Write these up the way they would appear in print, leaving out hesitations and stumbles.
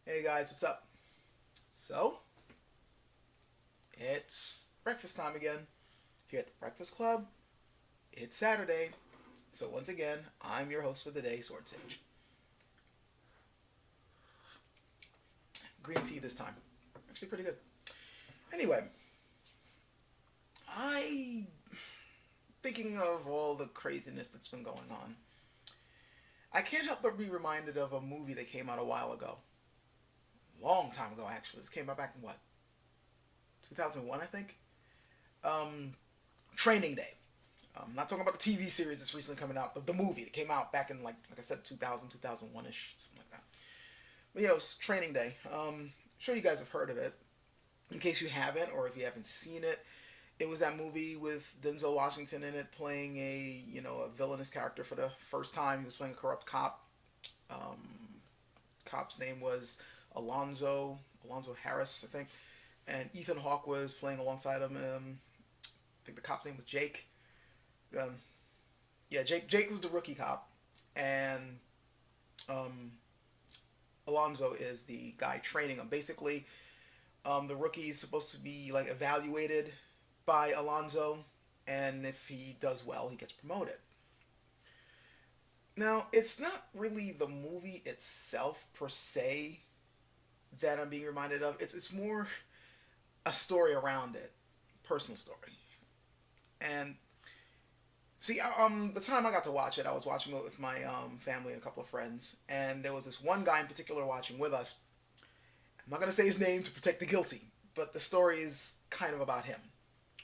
Hey guys, what's up? So, it's breakfast time again. Here at the Breakfast Club, it's Saturday. So, once again, I'm your host for the day, Sword Sage. Green tea this time. Actually, pretty good. Anyway, I. Thinking of all the craziness that's been going on, I can't help but be reminded of a movie that came out a while ago. Long time ago, actually. This came out back in what? 2001, I think? Um, Training Day. I'm not talking about the TV series that's recently coming out, the movie that came out back in, like I said, 2000, 2001-ish, something like that. But yeah, it was Training Day. I'm sure you guys have heard of it. In case you haven't, or if you haven't seen it, it was that movie with Denzel Washington in it, playing a villainous character for the first time. He was playing a corrupt cop. Um, Cop's name was Alonzo Harris, I think, and Ethan Hawke was playing alongside him. I think the cop's name was Jake. Um, yeah, Jake was the rookie cop, and um, Alonzo is the guy training him. Basically, the rookie is supposed to be like evaluated by Alonzo, and if he does well, he gets promoted. Now, it's not really the movie itself per se that I'm being reminded of. It's more a story around it, personal story. And see, the time I got to watch it, I was watching it with my family and a couple of friends, and there was this one guy in particular watching with us. I'm not gonna say his name to protect the guilty, but the story is kind of about him.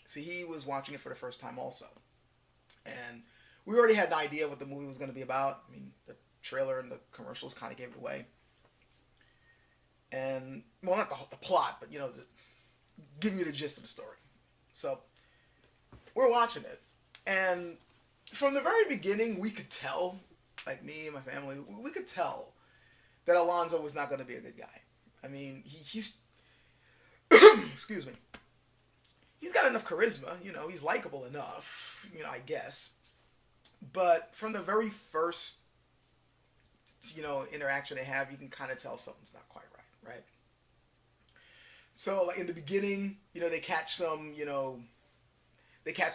See, he was watching it for the first time also, and we already had an idea what the movie was going to be about. I mean, the trailer and the commercials kind of gave it away, and well, not the plot, but giving you the gist of the story. So we're watching it, and from the very beginning, we could tell, like me and my family, we could tell that Alonzo was not going to be a good guy. I mean, he's excuse me, he's got enough charisma. He's likable enough. I guess. But from the very first, interaction they have, you can kind of tell something's not quite right, right? So, like in the beginning, they catch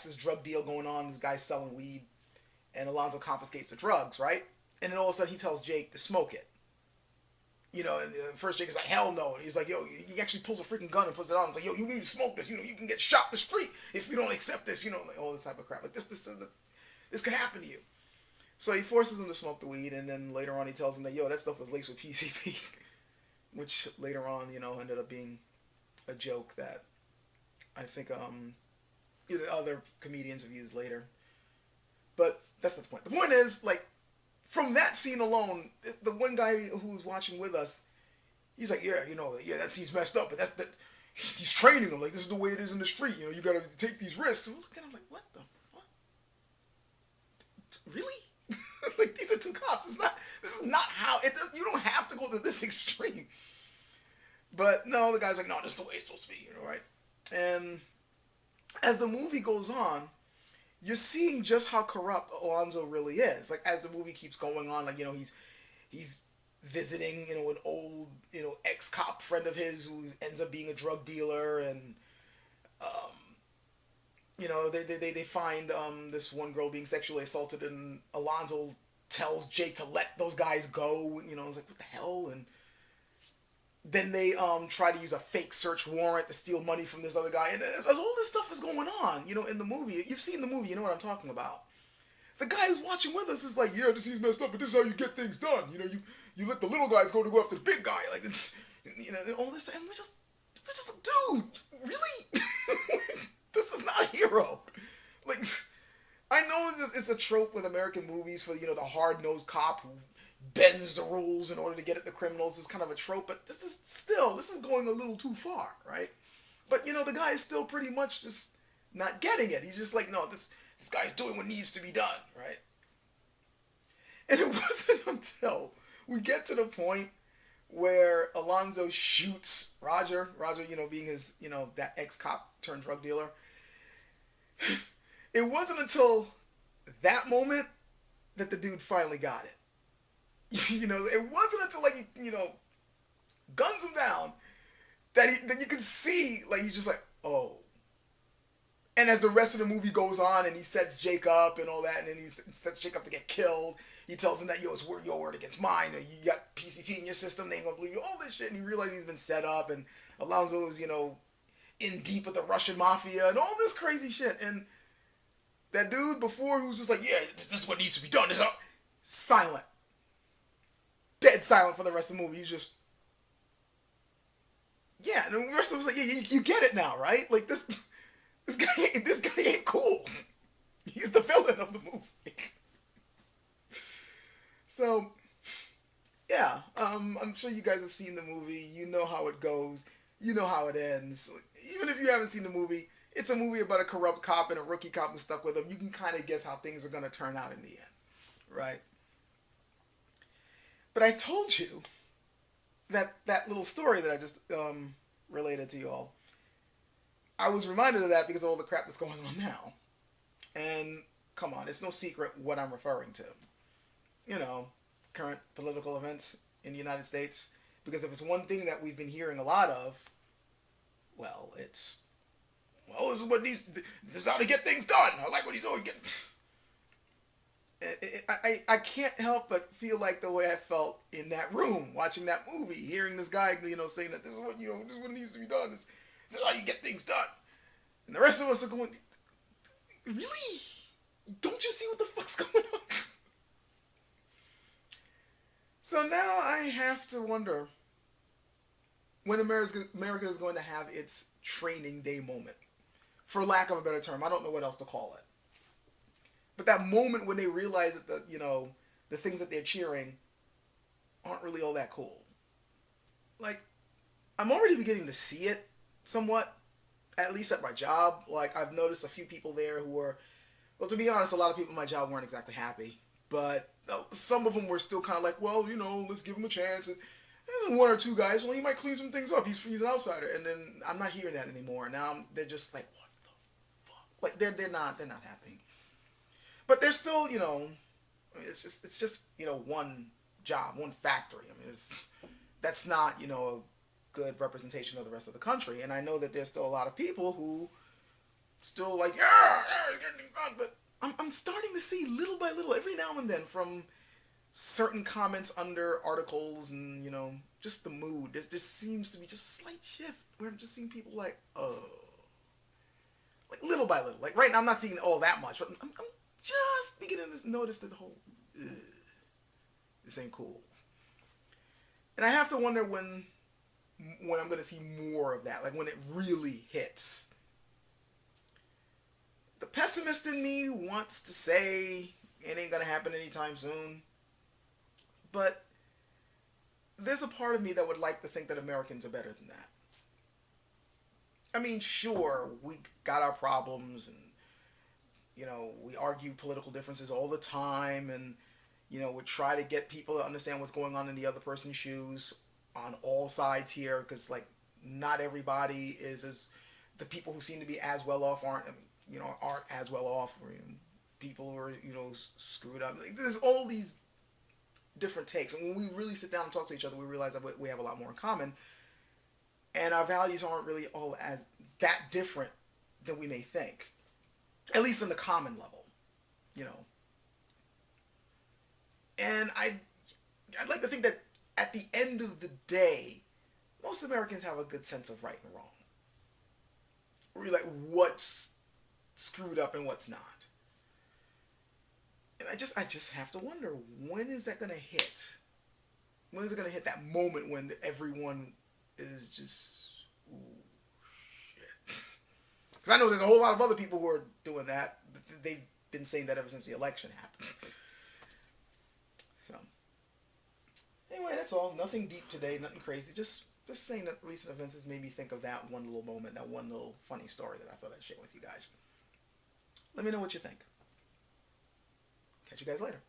this drug deal going on. This guy's selling weed, and Alonzo confiscates the drugs, right? And then all of a sudden, he tells Jake to smoke it. And first Jake is like, hell no. And he's like, yo, he actually pulls a freaking gun and puts it on. He's like, yo, you need to smoke this. You can get shot in the street if you don't accept this. Like all this type of crap. Like this could happen to you. So he forces him to smoke the weed, and then later on he tells him that, yo, that stuff was laced with PCP, which later on, ended up being a joke that I think other comedians have used later. But that's not the point. The point is, like, from that scene alone, the one guy who was watching with us, he's like, yeah, that seems messed up, but he's training him. Like, this is the way it is in the street. You gotta take these risks. And look at him like, what the fuck? Really? Like, these are two cops. This is not how it does. You don't have to go to this extreme. But no, the guy's like, no, this is the way it's supposed to be, right? And as the movie goes on, you're seeing just how corrupt Alonzo really is. Like, as the movie keeps going on, like, he's visiting, an old, ex cop friend of his who ends up being a drug dealer, and um, they find this one girl being sexually assaulted, and Alonzo tells Jake to let those guys go. It's like, what the hell? And then they try to use a fake search warrant to steal money from this other guy, and as all this stuff is going on, in the movie, you've seen the movie, you know what I'm talking about. The guy who's watching with us is like, yeah, this seems messed up, but this is how you get things done. You let the little guys go after the big guy, like it's, all this, and we're just dude, really? This is not a hero. Like, I know it's a trope with American movies for the hard-nosed cop who bends the rules in order to get at the criminals. Is kind of a trope, but this is going a little too far, right? But the guy is still pretty much just not getting it. He's just like, no, this guy's doing what needs to be done, right? And it wasn't until we get to the point where Alonzo shoots Roger, being his, that ex-cop turned drug dealer. It wasn't until that moment that the dude finally got it. It wasn't until, like, guns him down. That you can see, like, he's just like, oh. And as the rest of the movie goes on, and he sets Jake up and all that, and then he sets Jake up to get killed. He tells him that, yo, it's your word against mine. You got PCP in your system. They ain't gonna believe you. All this shit. And he realizes he's been set up. And Alonzo's, in deep with the Russian mafia and all this crazy shit. And that dude before, who was just like, yeah, this is what needs to be done. This silent. Dead silent for the rest of the movie. He's just, yeah. And the rest of us like, yeah, you get it now, right? Like, this guy ain't cool. He's the villain of the movie. So, yeah, I'm sure you guys have seen the movie. You know how it goes. You know how it ends. Even if you haven't seen the movie, it's a movie about a corrupt cop and a rookie cop who's stuck with him. You can kind of guess how things are going to turn out in the end, right? But I told you that little story that I just related to you all. I was reminded of that because of all the crap that's going on now. And come on, it's no secret what I'm referring to. Current political events in the United States. Because if it's one thing that we've been hearing a lot of, well, this is how to get things done. I like what he's doing. I can't help but feel like the way I felt in that room, watching that movie, hearing this guy, saying that this is what needs to be done. This is how you get things done. And the rest of us are going, really? Don't you see what the fuck's going on? So now I have to wonder when America is going to have its training day moment. For lack of a better term. I don't know what else to call it. But that moment when they realize that the things that they're cheering aren't really all that cool. Like, I'm already beginning to see it somewhat, at least at my job. Like, I've noticed a few people there who were, well, to be honest, a lot of people in my job weren't exactly happy. But some of them were still kind of like, well, let's give him a chance. And there's one or two guys, well, he might clean some things up. He's an outsider. And then I'm not hearing that anymore. Now they're just like, what the fuck? Like, they're not happy. But they're still, it's just one job, one factory. I mean, that's not, a good representation of the rest of the country. And I know that there's still a lot of people who still like, yeah, getting done. But I'm starting to see little by little, every now and then, from certain comments under articles and, just the mood. There seems to be just a slight shift where I'm just seeing people like, oh. Like, little by little. Like, right now I'm not seeing all that much, but I'm just beginning to notice that the whole, this ain't cool. And I have to wonder when I'm going to see more of that, like when it really hits. The pessimist in me wants to say it ain't going to happen anytime soon. But there's a part of me that would like to think that Americans are better than that. I mean, sure, we got our problems and, we argue political differences all the time and, we try to get people to understand what's going on in the other person's shoes on all sides here because, like, not everybody is as, the people who seem to be as well off aren't as well off, or people who are, screwed up. Like, there's all these different takes. And when we really sit down and talk to each other, we realize that we have a lot more in common. And our values aren't really all as that different than we may think. At least in the common level, And I'd like to think that at the end of the day, most Americans have a good sense of right and wrong. Or like what's screwed up and what's not. And I just have to wonder, when is that going to hit? When is it going to hit that moment when everyone is just, ooh, shit. Because I know there's a whole lot of other people who are doing that. They've been saying that ever since the election happened. So, anyway, that's all. Nothing deep today, nothing crazy. Just saying that recent events has made me think of that one little moment, that one little funny story that I thought I'd share with you guys. Let me know what you think. Catch you guys later.